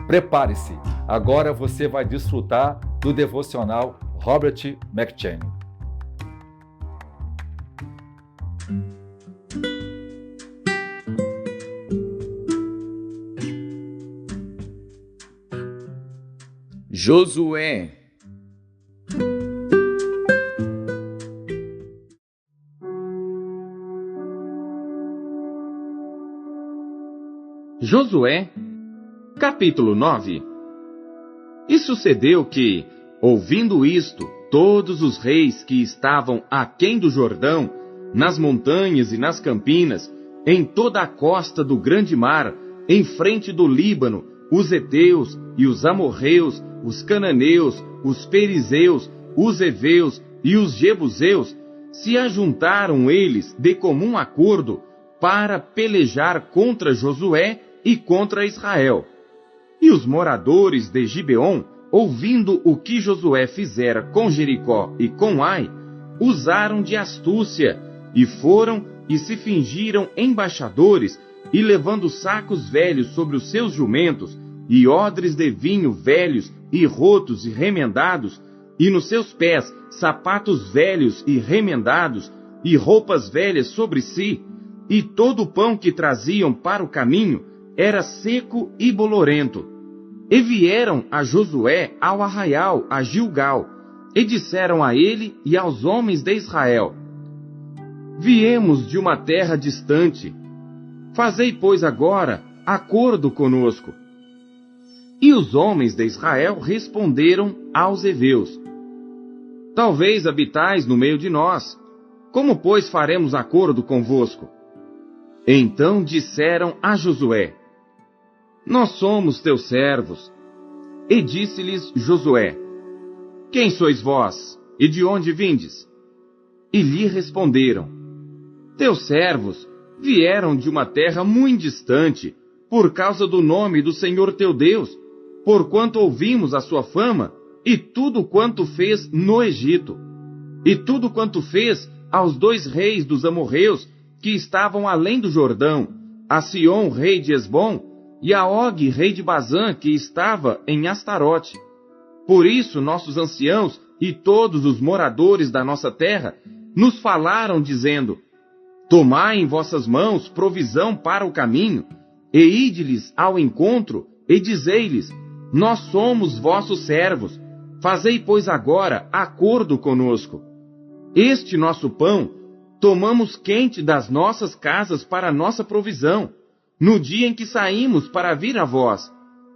Prepare-se, agora você vai desfrutar do devocional Robert McCheyne. Josué. Josué, capítulo 9. E sucedeu que, ouvindo isto, todos os reis que estavam aquém do Jordão, nas montanhas e nas campinas, em toda a costa do grande mar, em frente do Líbano, os heteus e os amorreus, os cananeus, os perizeus, os heveus e os jebuseus, se ajuntaram eles de comum acordo para pelejar contra Josué e contra Israel. E os moradores de Gibeon, ouvindo o que Josué fizera com Jericó e com Ai, usaram de astúcia, e foram e se fingiram embaixadores, e levando sacos velhos sobre os seus jumentos, e odres de vinho velhos e rotos e remendados, e nos seus pés sapatos velhos e remendados, e roupas velhas sobre si, e todo o pão que traziam para o caminho era seco e bolorento. E vieram a Josué ao arraial, a Gilgal, e disseram a ele e aos homens de Israel: Viemos de uma terra distante. Fazei, pois, agora acordo conosco. E os homens de Israel responderam aos heveus: Talvez habitais no meio de nós. Como, pois, faremos acordo convosco? Então disseram a Josué: Nós somos teus servos. E disse-lhes Josué: Quem sois vós, e de onde vindes? E lhe responderam: Teus servos vieram de uma terra muito distante, por causa do nome do Senhor teu Deus, porquanto ouvimos a sua fama, e tudo quanto fez no Egito, e tudo quanto fez aos 2 reis dos amorreus, que estavam além do Jordão, a Sion, rei de Esbom, e a Og, rei de Bazã, que estava em Astarote. Por isso nossos anciãos e todos os moradores da nossa terra nos falaram, dizendo: Tomai em vossas mãos provisão para o caminho, e ide-lhes ao encontro, e dizei-lhes: Nós somos vossos servos, fazei, pois, agora acordo conosco. Este nosso pão tomamos quente das nossas casas para nossa provisão, no dia em que saímos para vir a vós,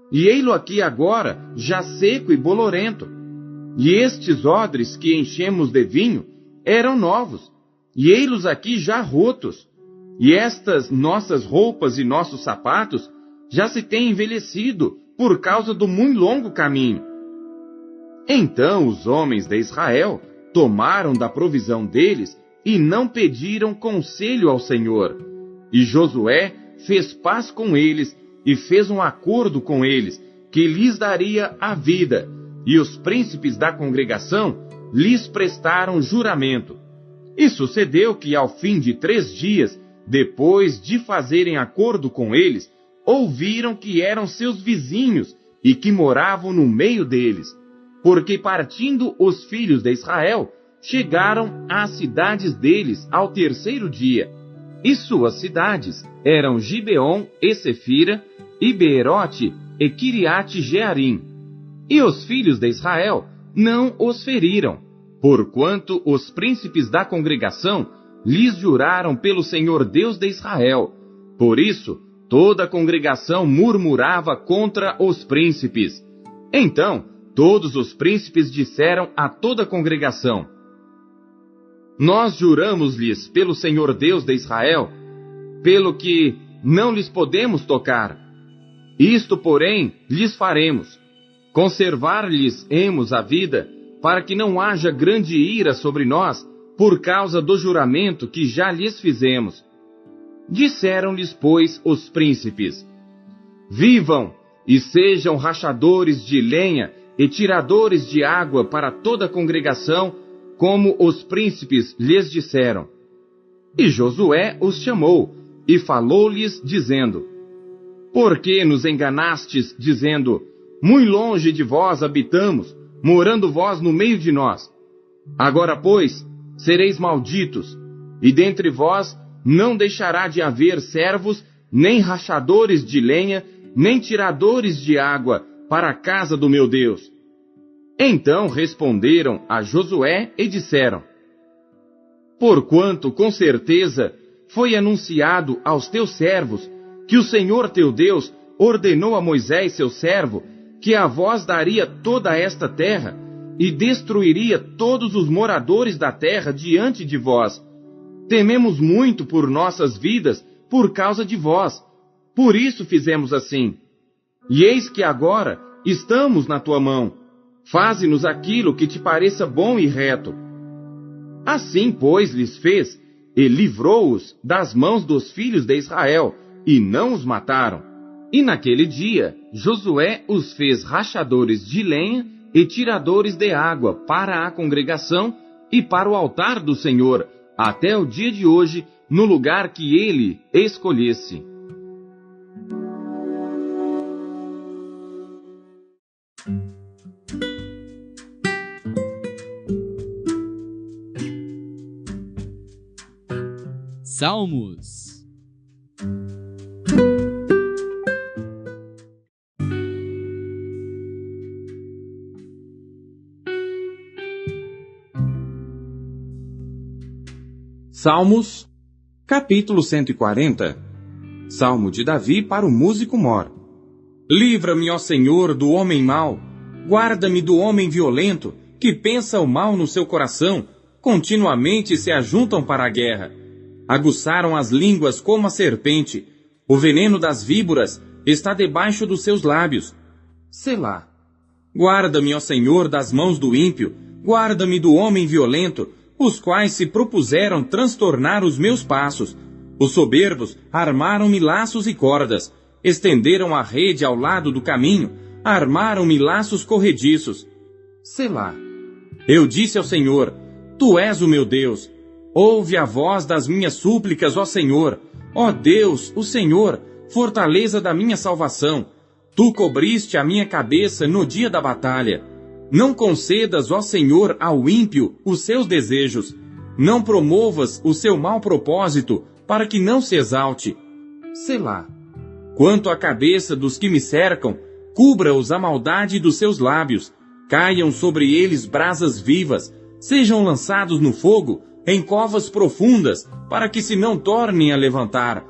e ei-lo aqui agora, já seco e bolorento. E estes odres que enchemos de vinho eram novos, e ei-los aqui já rotos. E estas nossas roupas e nossos sapatos já se têm envelhecido por causa do muito longo caminho. Então os homens de Israel tomaram da provisão deles e não pediram conselho ao Senhor. E Josué fez paz com eles e fez um acordo com eles, que lhes daria a vida, e os príncipes da congregação lhes prestaram juramento. E sucedeu que ao fim de 3 dias, depois de fazerem acordo com eles, ouviram que eram seus vizinhos e que moravam no meio deles, porque partindo os filhos de Israel, chegaram às cidades deles ao 3º dia. E suas cidades eram Gibeon e Sefira, e Beerote e Kiriate Jearim. E os filhos de Israel não os feriram, porquanto os príncipes da congregação lhes juraram pelo Senhor Deus de Israel. Por isso, toda a congregação murmurava contra os príncipes. Então, todos os príncipes disseram a toda a congregação: Nós juramos-lhes pelo Senhor Deus de Israel, pelo que não lhes podemos tocar. Isto, porém, lhes faremos: conservar-lhes-emos a vida, para que não haja grande ira sobre nós, por causa do juramento que já lhes fizemos. Disseram-lhes, pois, os príncipes: Vivam e sejam rachadores de lenha e tiradores de água para toda a congregação, como os príncipes lhes disseram. E Josué os chamou, e falou-lhes, dizendo: Por que nos enganastes, dizendo: muito longe de vós habitamos, morando vós no meio de nós? Agora, pois, sereis malditos, e dentre vós não deixará de haver servos, nem rachadores de lenha, nem tiradores de água para a casa do meu Deus. Então responderam a Josué e disseram: porquanto, com certeza, foi anunciado aos teus servos que o Senhor teu Deus ordenou a Moisés, seu servo, que a vós daria toda esta terra e destruiria todos os moradores da terra diante de vós. Tememos muito por nossas vidas por causa de vós. Por isso fizemos assim. E eis que agora estamos na tua mão. Faze-nos aquilo que te pareça bom e reto. Assim, pois, lhes fez, e livrou-os das mãos dos filhos de Israel, e não os mataram. E naquele dia, Josué os fez rachadores de lenha e tiradores de água para a congregação e para o altar do Senhor, até o dia de hoje, no lugar que ele escolhesse. Salmos. Salmos, capítulo 140. Salmo de Davi para o músico mor. Livra-me, ó Senhor, do homem mau. Guarda-me do homem violento, que pensa o mal no seu coração, continuamente se ajuntam para a guerra. Aguçaram as línguas como a serpente. O veneno das víboras está debaixo dos seus lábios. Selá. Guarda-me, ó Senhor, das mãos do ímpio. Guarda-me do homem violento, os quais se propuseram transtornar os meus passos. Os soberbos armaram-me laços e cordas, estenderam a rede ao lado do caminho, armaram-me laços corrediços. Selá. Eu disse ao Senhor: Tu és o meu Deus. Ouve a voz das minhas súplicas, ó Senhor. Ó Deus, o Senhor, fortaleza da minha salvação. Tu cobriste a minha cabeça no dia da batalha. Não concedas, ó Senhor, ao ímpio os seus desejos. Não promovas o seu mau propósito, para que não se exalte. Selá. Quanto à cabeça dos que me cercam, cubra-os a maldade dos seus lábios. Caiam sobre eles brasas vivas, sejam lançados no fogo, em covas profundas, para que se não tornem a levantar.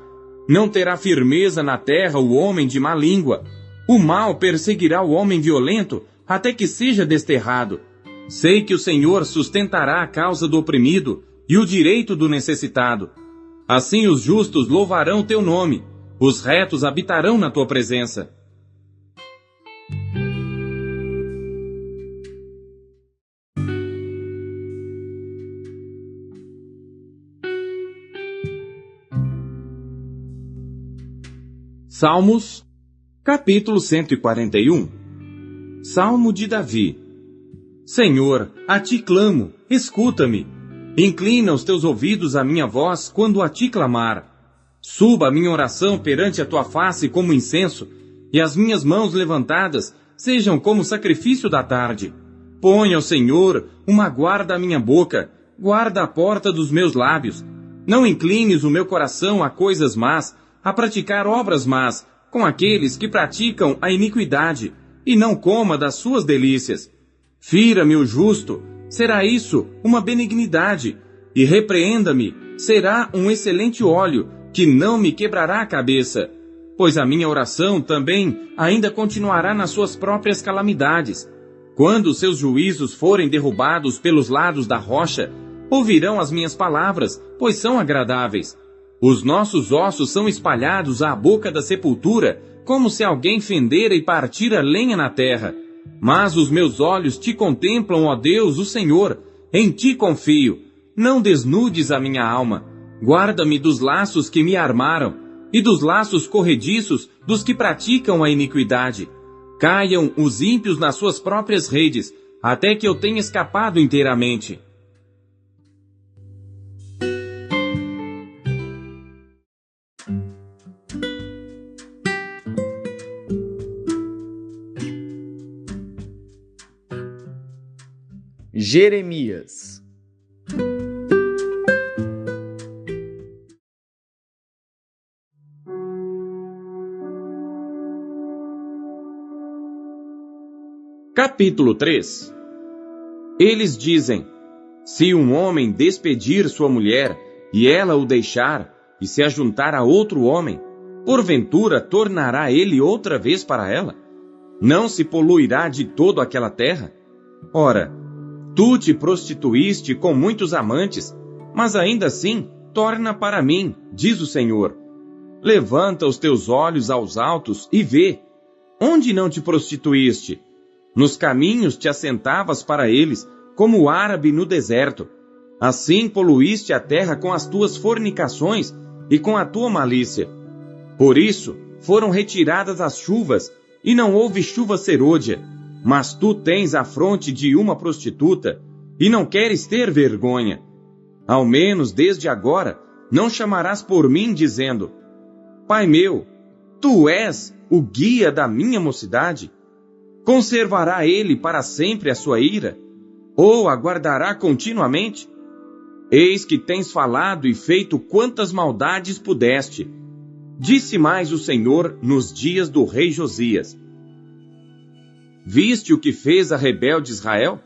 Não terá firmeza na terra o homem de má língua. O mal perseguirá o homem violento, até que seja desterrado. Sei que o Senhor sustentará a causa do oprimido e o direito do necessitado. Assim os justos louvarão teu nome, os retos habitarão na tua presença. Salmos, capítulo 141. Salmo de Davi. Senhor, a ti clamo, escuta-me. Inclina os teus ouvidos à minha voz quando a ti clamar. Suba a minha oração perante a tua face como incenso, e as minhas mãos levantadas sejam como sacrifício da tarde. Põe ao Senhor uma guarda à minha boca, guarda a porta dos meus lábios. Não inclines o meu coração a coisas más, a praticar obras más, com aqueles que praticam a iniquidade, e não coma das suas delícias. Fira-me o justo, será isso uma benignidade, e repreenda-me, será um excelente óleo, que não me quebrará a cabeça. Pois a minha oração também ainda continuará nas suas próprias calamidades. Quando seus juízos forem derrubados pelos lados da rocha, ouvirão as minhas palavras, pois são agradáveis. Os nossos ossos são espalhados à boca da sepultura, como se alguém fendera e partira lenha na terra. Mas os meus olhos te contemplam, ó Deus, o Senhor, em ti confio. Não desnudes a minha alma. Guarda-me dos laços que me armaram, e dos laços corrediços dos que praticam a iniquidade. Caiam os ímpios nas suas próprias redes, até que eu tenha escapado inteiramente. Jeremias. Capítulo 3. Eles dizem: se um homem despedir sua mulher, e ela o deixar, e se ajuntar a outro homem, porventura tornará ele outra vez para ela? Não se poluirá de todo aquela terra? Ora, tu te prostituíste com muitos amantes, mas ainda assim torna para mim, diz o Senhor. Levanta os teus olhos aos altos e vê. Onde não te prostituíste? Nos caminhos te assentavas para eles, como o árabe no deserto. Assim poluíste a terra com as tuas fornicações e com a tua malícia. Por isso foram retiradas as chuvas, e não houve chuva serôdia. Mas tu tens a fronte de uma prostituta, e não queres ter vergonha. Ao menos desde agora não chamarás por mim, dizendo: Pai meu, tu és o guia da minha mocidade? Conservará ele para sempre a sua ira? Ou aguardará continuamente? Eis que tens falado e feito quantas maldades pudeste. Disse mais o Senhor nos dias do rei Josias: Viste o que fez a rebelde Israel?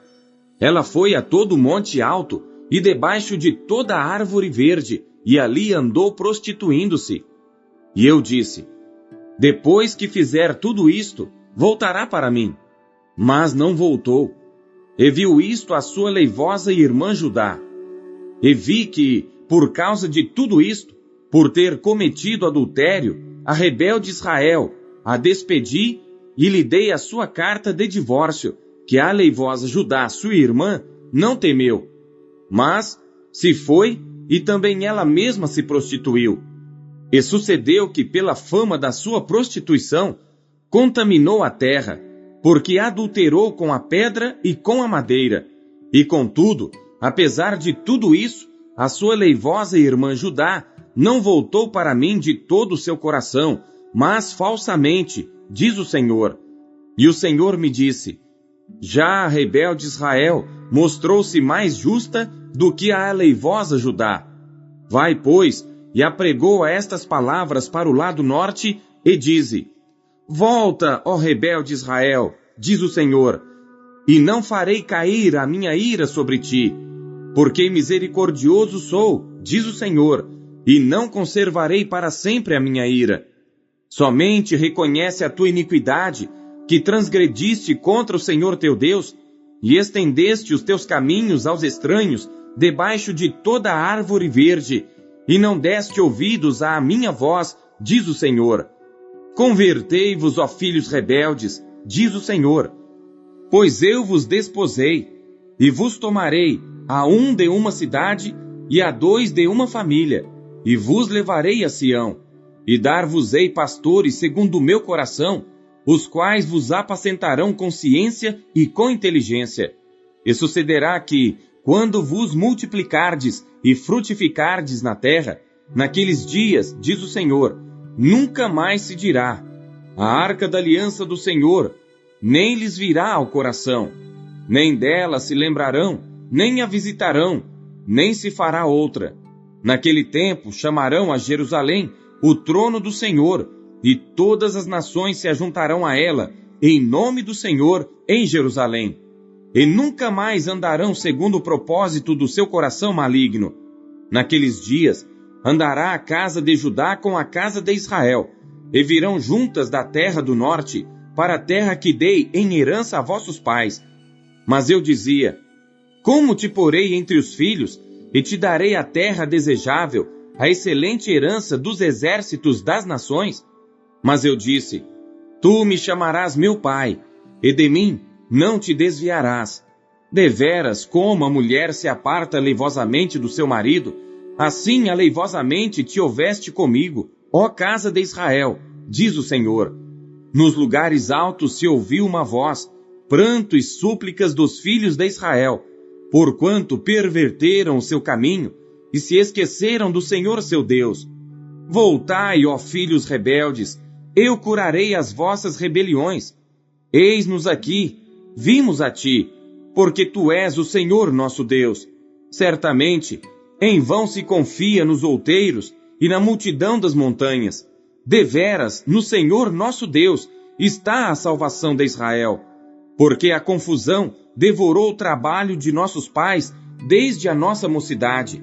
Ela foi a todo monte alto e debaixo de toda árvore verde, e ali andou prostituindo-se. E eu disse: depois que fizer tudo isto, voltará para mim. Mas não voltou. E viu isto a sua leivosa irmã Judá. E vi que, por causa de tudo isto, por ter cometido adultério, a rebelde Israel a despedi e lhe dei a sua carta de divórcio, que a leivosa Judá, sua irmã, não temeu. Mas se foi, e também ela mesma se prostituiu. E sucedeu que, pela fama da sua prostituição, contaminou a terra, porque adulterou com a pedra e com a madeira. E contudo, apesar de tudo isso, a sua leivosa irmã Judá não voltou para mim de todo o seu coração, mas falsamente, diz o Senhor. E o Senhor me disse: já a rebelde Israel mostrou-se mais justa do que a leivosa Judá. Vai, pois, e apregoa estas palavras para o lado norte, e dize: volta, ó rebelde Israel, diz o Senhor, e não farei cair a minha ira sobre ti, porque misericordioso sou, diz o Senhor, e não conservarei para sempre a minha ira. Somente reconhece a tua iniquidade, que transgrediste contra o Senhor teu Deus, e estendeste os teus caminhos aos estranhos, debaixo de toda a árvore verde, e não deste ouvidos à minha voz, diz o Senhor. Convertei-vos, ó filhos rebeldes, diz o Senhor, pois eu vos desposei, e vos tomarei a um de uma cidade, e a dois de uma família, e vos levarei a Sião, e dar-vos-ei pastores segundo o meu coração, os quais vos apacentarão com ciência e com inteligência. E sucederá que, quando vos multiplicardes e frutificardes na terra, naqueles dias, diz o Senhor, nunca mais se dirá: a arca da aliança do Senhor, nem lhes virá ao coração, nem dela se lembrarão, nem a visitarão, nem se fará outra. Naquele tempo chamarão a Jerusalém o trono do Senhor, e todas as nações se ajuntarão a ela, em nome do Senhor, em Jerusalém. E nunca mais andarão segundo o propósito do seu coração maligno. Naqueles dias andará a casa de Judá com a casa de Israel, e virão juntas da terra do norte, para a terra que dei em herança a vossos pais. Mas eu dizia: como te porei entre os filhos, e te darei a terra desejável, a excelente herança dos exércitos das nações? Mas eu disse: tu me chamarás meu pai, e de mim não te desviarás. Deveras, como a mulher se aparta leivosamente do seu marido, assim aleivosamente te houveste comigo, ó casa de Israel, diz o Senhor. Nos lugares altos se ouviu uma voz, pranto e súplicas dos filhos de Israel, porquanto perverteram o seu caminho e se esqueceram do Senhor seu Deus. Voltai, ó filhos rebeldes, eu curarei as vossas rebeliões. Eis-nos aqui, vimos a ti. porque tu és o Senhor nosso Deus. Certamente, em vão se confia nos outeiros e na multidão das montanhas. Deveras, no Senhor nosso Deus, está a salvação de Israel. Porque a confusão devorou o trabalho de nossos pais desde a nossa mocidade.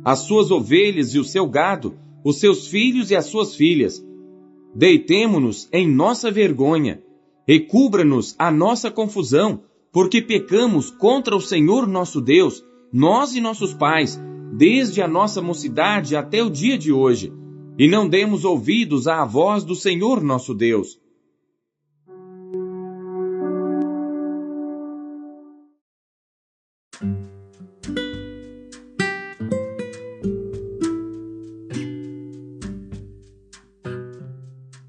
As suas ovelhas e o seu gado, os seus filhos e as suas filhas. Deitemo-nos em nossa vergonha, recubra-nos a nossa confusão, porque pecamos contra o Senhor nosso Deus, nós e nossos pais, desde a nossa mocidade até o dia de hoje, e não demos ouvidos à voz do Senhor nosso Deus.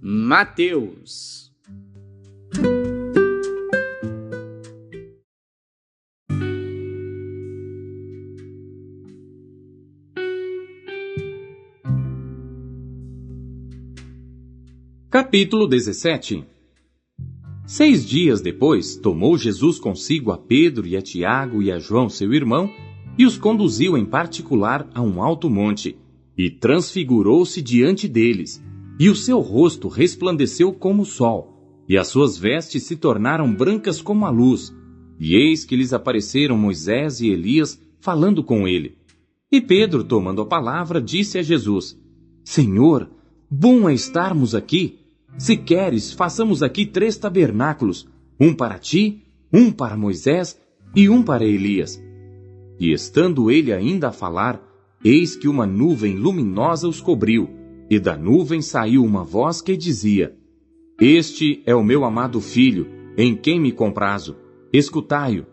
Mateus. Capítulo 17. 6 dias depois, tomou Jesus consigo a Pedro e a Tiago e a João, seu irmão, e os conduziu em particular a um alto monte, e transfigurou-se diante deles, e o seu rosto resplandeceu como o sol, e as suas vestes se tornaram brancas como a luz, e eis que lhes apareceram Moisés e Elias falando com ele. E Pedro, tomando a palavra, disse a Jesus: Senhor, bom é estarmos aqui. Se queres, façamos aqui 3 tabernáculos, um para ti, um para Moisés e um para Elias. E estando ele ainda a falar, eis que uma nuvem luminosa os cobriu, e da nuvem saiu uma voz que dizia: Este é o meu amado filho, em quem me comprazo, escutai-o.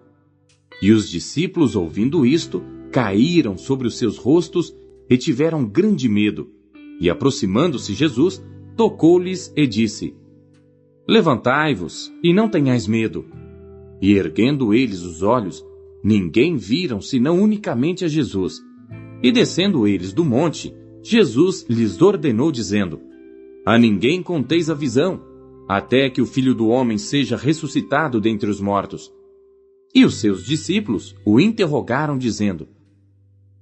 E os discípulos, ouvindo isto, caíram sobre os seus rostos e tiveram grande medo. E aproximando-se Jesus, tocou-lhes e disse: Levantai-vos, e não tenhais medo. E erguendo eles os olhos, ninguém viram senão unicamente a Jesus. E descendo eles do monte, Jesus lhes ordenou, dizendo: A ninguém conteis a visão, até que o Filho do Homem seja ressuscitado dentre os mortos. E os seus discípulos o interrogaram, dizendo: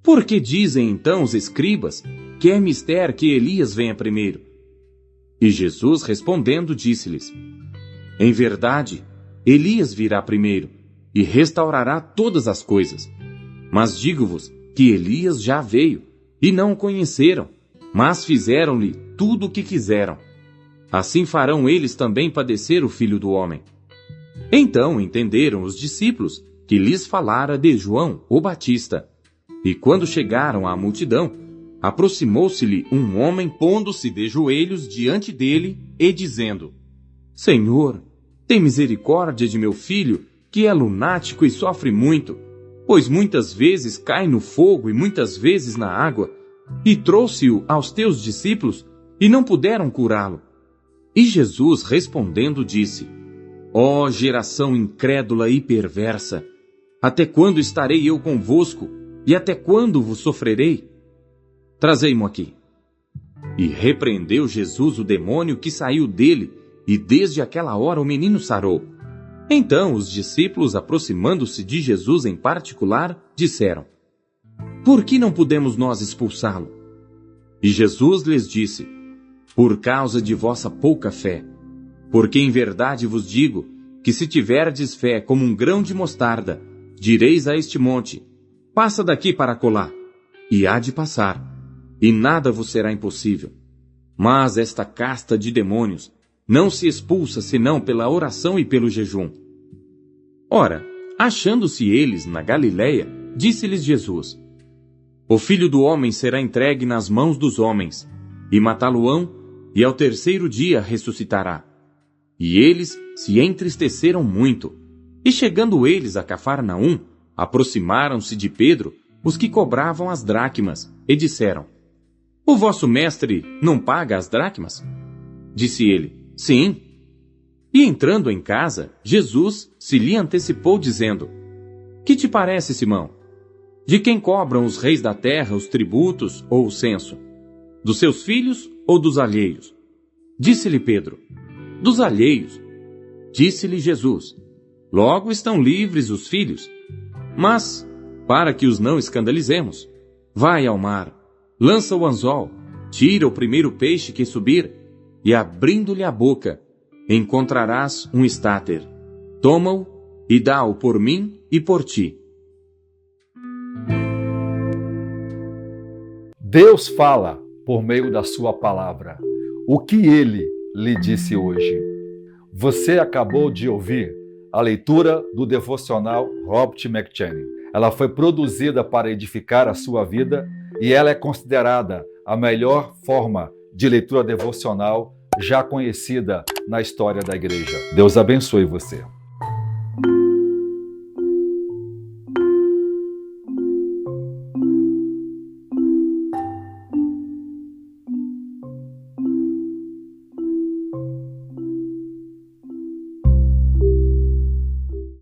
Por que dizem então os escribas que é mister que Elias venha primeiro? E Jesus, respondendo, disse-lhes: Em verdade, Elias virá primeiro, e restaurará todas as coisas. Mas digo-vos que Elias já veio, e não o conheceram, mas fizeram-lhe tudo o que quiseram. Assim farão eles também padecer o Filho do Homem. Então entenderam os discípulos que lhes falara de João, o Batista. E quando chegaram à multidão, aproximou-se-lhe um homem, pondo-se de joelhos diante dele e dizendo: Senhor, tem misericórdia de meu filho, que é lunático e sofre muito, pois muitas vezes cai no fogo e muitas vezes na água, e trouxe-o aos teus discípulos, e não puderam curá-lo. E Jesus, respondendo, disse: Ó geração incrédula e perversa, até quando estarei eu convosco, e até quando vos sofrerei? Trazei-mo aqui. E repreendeu Jesus o demônio que saiu dele, e desde aquela hora o menino sarou. Então os discípulos, aproximando-se de Jesus em particular, disseram: Por que não pudemos nós expulsá-lo? E Jesus lhes disse: Por causa de vossa pouca fé. Porque em verdade vos digo que se tiverdes fé como um grão de mostarda, direis a este monte: Passa daqui para acolá, e há de passar, e nada vos será impossível. Mas esta casta de demônios não se expulsa senão pela oração e pelo jejum. Ora, achando-se eles na Galiléia, disse-lhes Jesus: O Filho do Homem será entregue nas mãos dos homens, e matá-lo-ão, e ao 3º dia ressuscitará. E eles se entristeceram muito. E chegando eles a Cafarnaum, aproximaram-se de Pedro os que cobravam as dracmas, e disseram: O vosso mestre não paga as dracmas? Disse ele: Sim. E entrando em casa, Jesus se lhe antecipou, dizendo: Que te parece, Simão? De quem cobram os reis da terra os tributos ou o censo? Dos seus filhos ou dos alheios? Disse-lhe Pedro: Dos alheios. Disse-lhe Jesus: logo estão livres os filhos. Mas, para que os não escandalizemos, vai ao mar, lança o anzol, tira o primeiro peixe que subir, e abrindo-lhe a boca, encontrarás um estáter. Toma-o e dá-o por mim e por ti. Deus fala por meio da sua palavra. O que ele lhe disse hoje? Você acabou de ouvir a leitura do devocional Robert McCheyne. Ela foi produzida para edificar a sua vida e ela é considerada a melhor forma de leitura devocional já conhecida na história da igreja. Deus abençoe você.